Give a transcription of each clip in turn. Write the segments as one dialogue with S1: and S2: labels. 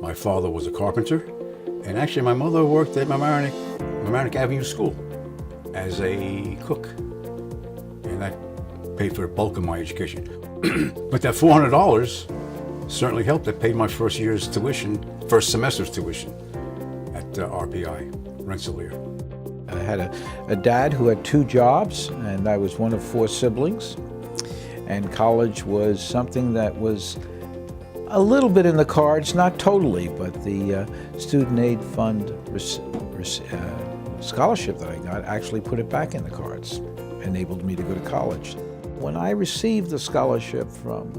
S1: My father was a carpenter, and actually my mother worked at Mamaroneck Avenue School as a cook, and that paid for the bulk of my education. But that $400 certainly helped. That paid my first semester's tuition at RPI, Rensselaer.
S2: I had a dad who had 2 jobs, and I was one of 4 siblings. And college was something that was a little bit in the cards, not totally, but the student aid fund scholarship that I got actually put it back in the cards, enabled me to go to college. When I received the scholarship from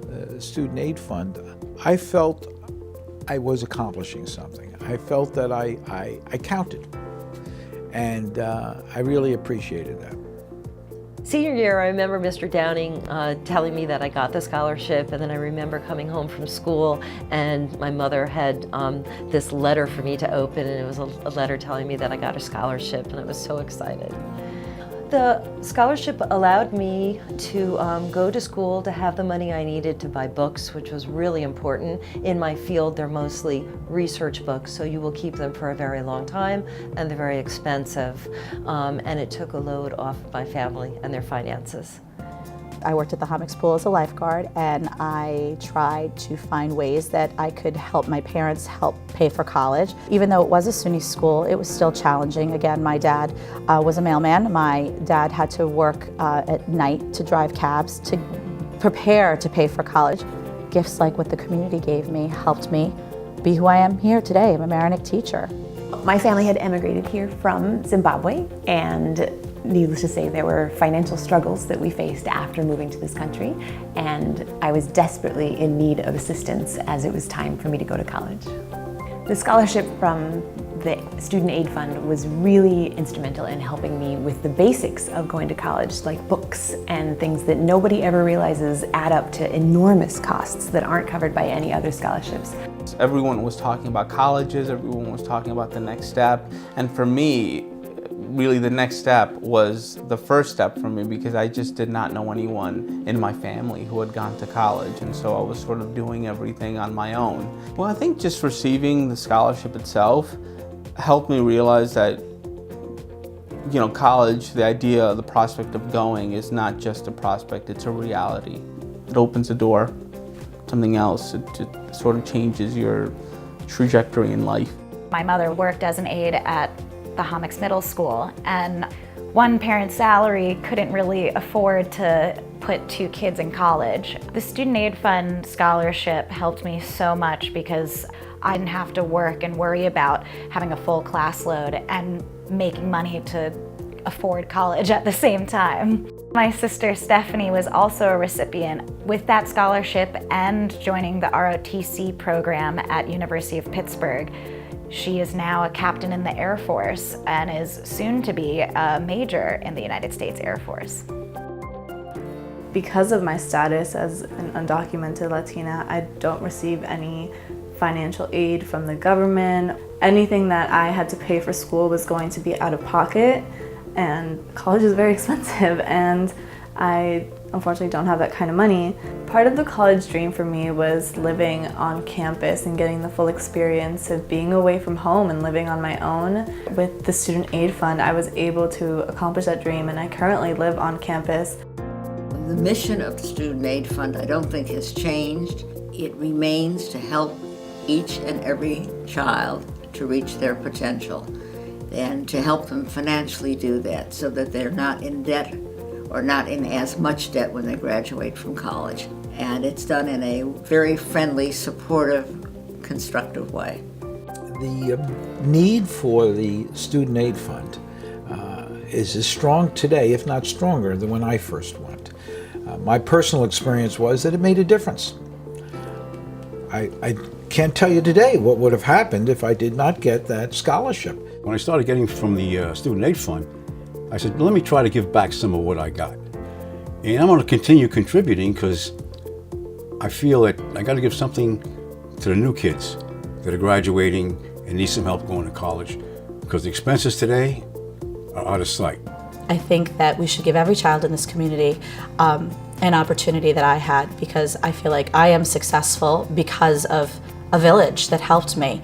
S2: the student aid fund, I felt I was accomplishing something. I felt that I counted, and I really appreciated that.
S3: Senior year, I remember Mr. Downing telling me that I got the scholarship, and then I remember coming home from school and my mother had this letter for me to open, and it was a letter telling me that I got a scholarship, and I was so excited. The scholarship allowed me to go to school, to have the money I needed to buy books, which was really important. In my field, they're mostly research books, so you will keep them for a very long time, and they're very expensive. And it took a load off my family and their finances.
S4: I worked at the Hommox Pool as a lifeguard, and I tried to find ways that I could help my parents help pay for college. Even though it was a SUNY school, it was still challenging. Again, my dad was a mailman. My dad had to work at night to drive cabs to prepare to pay for college. Gifts like what the community gave me helped me be who I am here today. I'm a Mamaroneck teacher.
S5: My family had emigrated here from Zimbabwe, and needless to say, there were financial struggles that we faced after moving to this country, and I was desperately in need of assistance as it was time for me to go to college. The scholarship from the Student Aid Fund was really instrumental in helping me with the basics of going to college, like books and things that nobody ever realizes add up to enormous costs that aren't covered by any other scholarships.
S6: Everyone was talking about colleges, everyone was talking about the next step, and for me, really the next step was the first step for me, because I just did not know anyone in my family who had gone to college, and so I was sort of doing everything on my own. Well, I think just receiving the scholarship itself helped me realize that, you know, college, the idea, the prospect of going is not just a prospect, it's a reality. It opens a door, something else. It sort of changes your trajectory in life.
S7: My mother worked as an aide at the Hommox Middle School, and one parent's salary couldn't really afford to put 2 kids in college. The Student Aid Fund scholarship helped me so much because I didn't have to work and worry about having a full class load and making money to afford college at the same time. My sister Stephanie was also a recipient. With that scholarship and joining the ROTC program at University of Pittsburgh, she is now a captain in the Air Force and is soon to be a major in the United States Air Force.
S8: Because of my status as an undocumented Latina, I don't receive any financial aid from the government. Anything that I had to pay for school was going to be out of pocket, and college is very expensive, and I unfortunately don't have that kind of money. Part of the college dream for me was living on campus and getting the full experience of being away from home and living on my own. With the Student Aid Fund, I was able to accomplish that dream, and I currently live on campus.
S9: The mission of the Student Aid Fund I don't think has changed. It remains to help each and every child to reach their potential and to help them financially do that so that they're not in debt or not in as much debt when they graduate from college. And it's done in a very friendly, supportive, constructive way.
S2: The need for the Student Aid Fund is as strong today, if not stronger, than when I first went. My personal experience was that it made a difference. I can't tell you today what would have happened if I did not get that scholarship.
S1: When I started getting from the Student Aid Fund, I said, let me try to give back some of what I got. And I'm going to continue contributing because I feel that I got to give something to the new kids that are graduating and need some help going to college, because the expenses today are out of sight.
S4: I think that we should give every child in this community an opportunity that I had, because I feel like I am successful because of a village that helped me.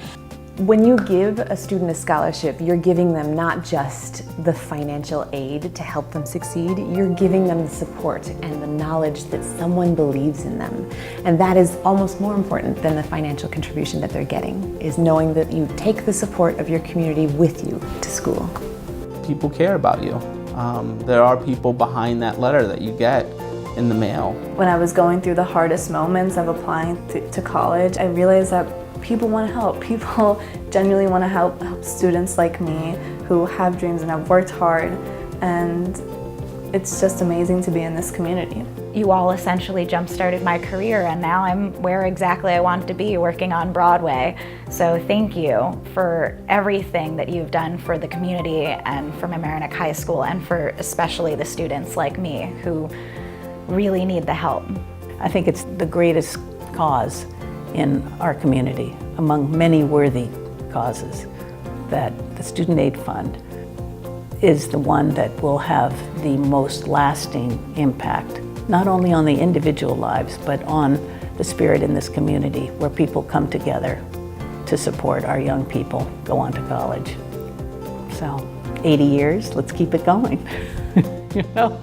S5: When you give a student a scholarship, you're giving them not just the financial aid to help them succeed, you're giving them the support and the knowledge that someone believes in them. And that is almost more important than the financial contribution that they're getting, is knowing that you take the support of your community with you to school.
S6: People care about you. There are people behind that letter that you get in the mail.
S8: When I was going through the hardest moments of applying to college, I realized that people want to help. People genuinely want to help students like me who have dreams and have worked hard, and it's just amazing to be in this community.
S7: You all essentially jump-started my career, and now I'm where exactly I want to be, working on Broadway. So thank you for everything that you've done for the community and for Mamaroneck High School, and for especially the students like me who really need the help.
S10: I think it's the greatest cause in our community, among many worthy causes, that the Student Aid Fund is the one that will have the most lasting impact, not only on the individual lives, but on the spirit in this community, where people come together to support our young people go on to college. So, 80 years, let's keep it going, you know?